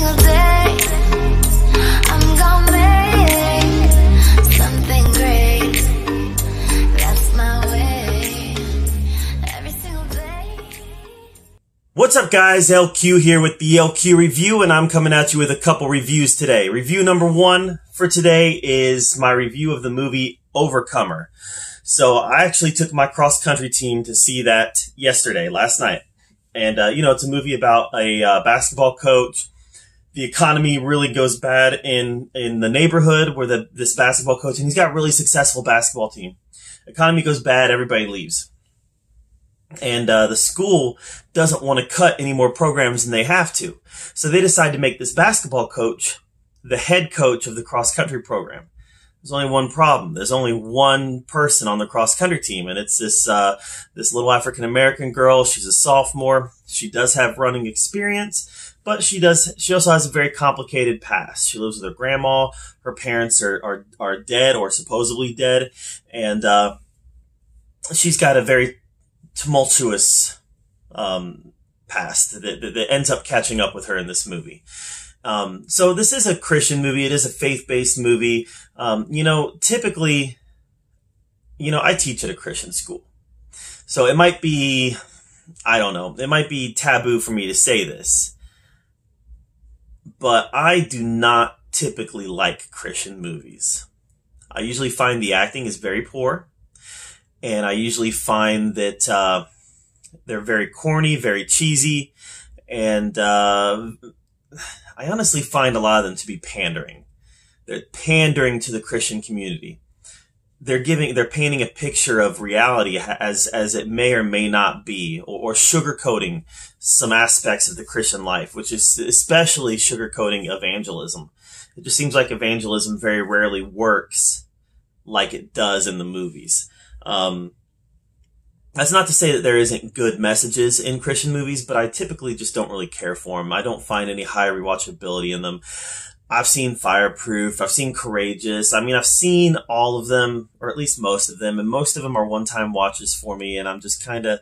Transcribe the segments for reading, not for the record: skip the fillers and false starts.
single day I'm gonna make something great. That's my way. Every single day. What's up, guys? LQ here with the LQ Review, and I'm coming at you with a couple reviews today. Review number one for today is my review of the movie Overcomer. So I actually took my cross-country team to see that last night. And, it's a movie about a basketball coach. The economy really goes bad in the neighborhood where this basketball coach, and he's got a really successful basketball team. Economy goes bad, everybody leaves. And the school doesn't want to cut any more programs than they have to. So they decide to make this basketball coach the head coach of the cross-country program. There's only one problem. There's only one person on the cross-country team, and it's this little African-American girl. She's a sophomore. She does have running experience, but she also has a very complicated past. She lives with her grandma. Her parents are dead or supposedly dead, and she's got a very tumultuous past that ends up catching up with her in this movie. So this is a Christian movie. It is a faith-based movie. Typically, I teach at a Christian school. So it might be, it might be taboo for me to say this. But I do not typically like Christian movies. I usually find the acting is very poor. And I usually find that they're very corny, very cheesy. And I honestly find a lot of them to be pandering. They're pandering to the Christian community. They're painting a picture of reality as it may or may not be, or sugarcoating some aspects of the Christian life, which is especially sugarcoating evangelism. It just seems like evangelism very rarely works like it does in the movies. That's not to say that there isn't good messages in Christian movies, but I typically just don't really care for them. I don't find any high rewatchability in them. I've seen Fireproof. I've seen Courageous. I've seen all of them, or at least most of them, and most of them are one-time watches for me, and I'm just kind of,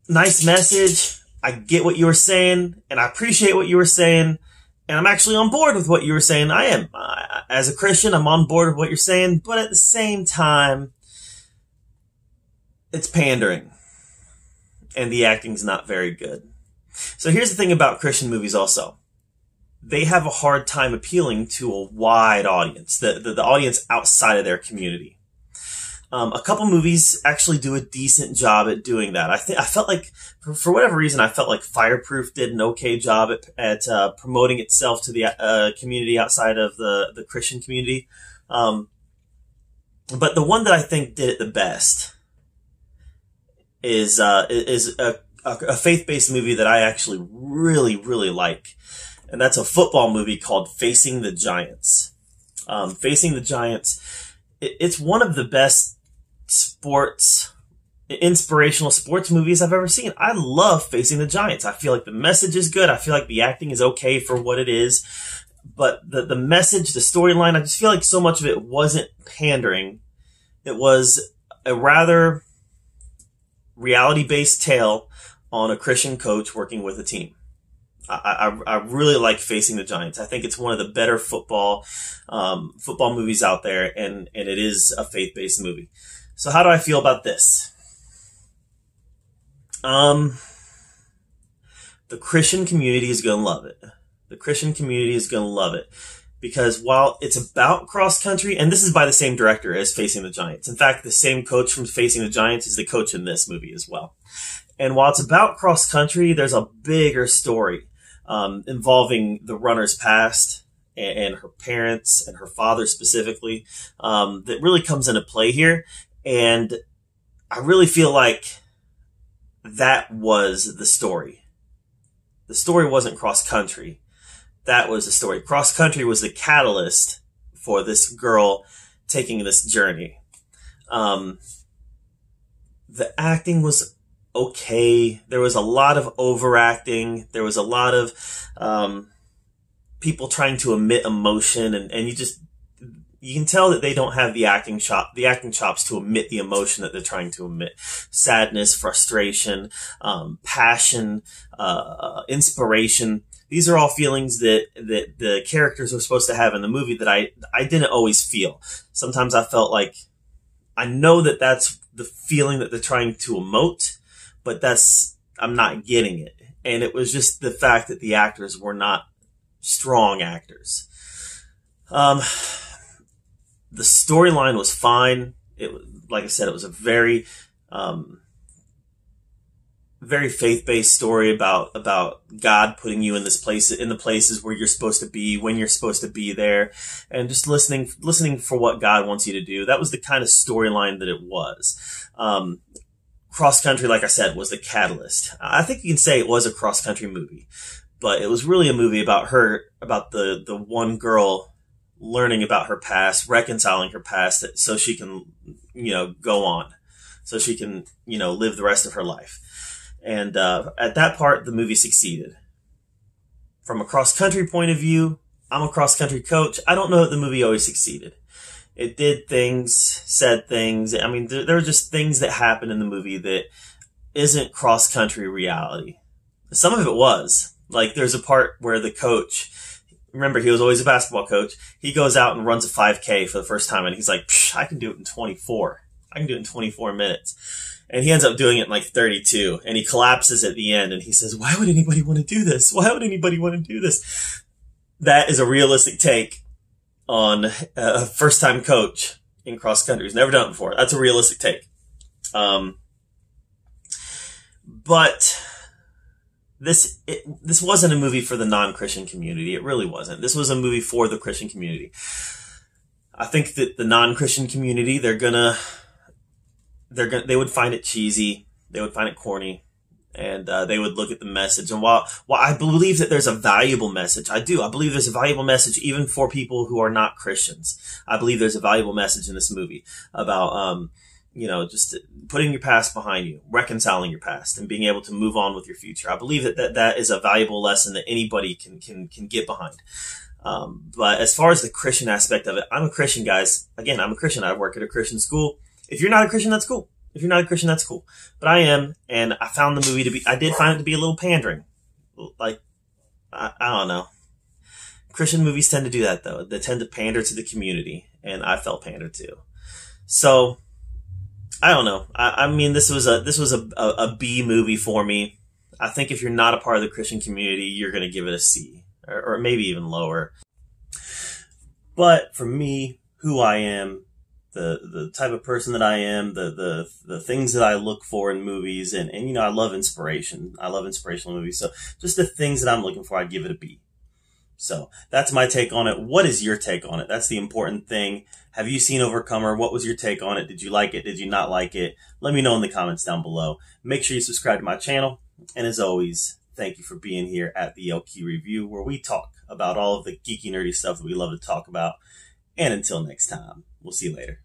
nice message. I get what you were saying, and I appreciate what you were saying, and I'm actually on board with what you were saying. I am. As a Christian, I'm on board with what you're saying, but at the same time, it's pandering, and the acting's not very good. So here's the thing about Christian movies also. They have a hard time appealing to a wide audience, the audience outside of their community. A couple movies actually do a decent job at doing that. I felt like, for whatever reason, I felt like Fireproof did an okay job at promoting itself to the community outside of the Christian community. But the one that I think did it the best is a faith-based movie that I actually really, really like. And that's a football movie called Facing the Giants. Facing the Giants, it's one of the best inspirational sports movies I've ever seen. I love Facing the Giants. I feel like the message is good. I feel like the acting is okay for what it is. But the message, the storyline, I just feel like so much of it wasn't pandering. It was a rather reality-based tale on a Christian coach working with a team. I really like Facing the Giants. I think it's one of the better football movies out there, and it is a faith-based movie. So how do I feel about this? The Christian community is going to love it. The Christian community is going to love it. Because while it's about cross-country, and this is by the same director as Facing the Giants. In fact, the same coach from Facing the Giants is the coach in this movie as well. And while it's about cross-country, there's a bigger story involving the runner's past and her parents and her father specifically that really comes into play here. And I really feel like that was the story. The story wasn't cross-country. That was the story. Cross-country was the catalyst for this girl taking this journey. The acting was okay. There was a lot of overacting. There was a lot of people trying to emit emotion, and you can tell that they don't have the acting chops to emit the emotion that they're trying to emit. Sadness, frustration, passion, inspiration. These are all feelings that the characters are supposed to have in the movie that I didn't always feel. Sometimes I felt like I know that that's the feeling that they're trying to emote, but I'm not getting it. And it was just the fact that the actors were not strong actors. The storyline was fine. Like I said, it was a very faith-based story about God putting you in the places where you're supposed to be, when you're supposed to be there, and just listening for what God wants you to do. That was the kind of storyline that it was. Cross Country, like I said, was the catalyst. I think you can say it was a cross-country movie, but it was really a movie about the one girl learning about her past, reconciling her past, so she can, go on, so she can, live the rest of her life. And at that part, the movie succeeded. From a cross-country point of view, I'm a cross-country coach. I don't know that the movie always succeeded. It did things, said things. I mean, there are just things that happen in the movie that isn't cross-country reality. Some of it was. Like, there's a part where the coach, remember, he was always a basketball coach. He goes out and runs a 5K for the first time, and he's like, I can do it in 24. I can do it in 24 minutes. And he ends up doing it in like 32, and he collapses at the end, and he says, why would anybody want to do this? Why would anybody want to do this? That is a realistic take on a first-time coach in cross country. He's never done it before. That's a realistic take. But this wasn't a movie for the non-Christian community. It really wasn't. This was a movie for the Christian community. I think that the non-Christian community, they would find it cheesy. They would find it corny. And they would look at the message. And while I believe that there's a valuable message, I believe there's a valuable message even for people who are not Christians. I believe there's a valuable message in this movie about, just putting your past behind you, reconciling your past, and being able to move on with your future. I believe that is a valuable lesson that anybody can get behind. But as far as the Christian aspect of it, I'm a Christian, guys. Again, I'm a Christian. I work at a Christian school. If you're not a Christian, that's cool. If you're not a Christian, that's cool. But I am, and I found the movie I did find it to be a little pandering. Like, I don't know. Christian movies tend to do that, though. They tend to pander to the community, and I felt pandered to. So, I don't know. I mean, this was a B movie for me. I think if you're not a part of the Christian community, you're going to give it a C, or maybe even lower. But for me, who I am, the type of person that I am, the things that I look for in movies, and I love inspiration. I love inspirational movies. So just the things that I'm looking for, I'd give it a B. So that's my take on it. What is your take on it? That's the important thing. Have you seen Overcomer? What was your take on it? Did you like it? Did you not like it? Let me know in the comments down below. Make sure you subscribe to my channel. And as always, thank you for being here at the LQ Review, where we talk about all of the geeky, nerdy stuff that we love to talk about. And until next time, we'll see you later.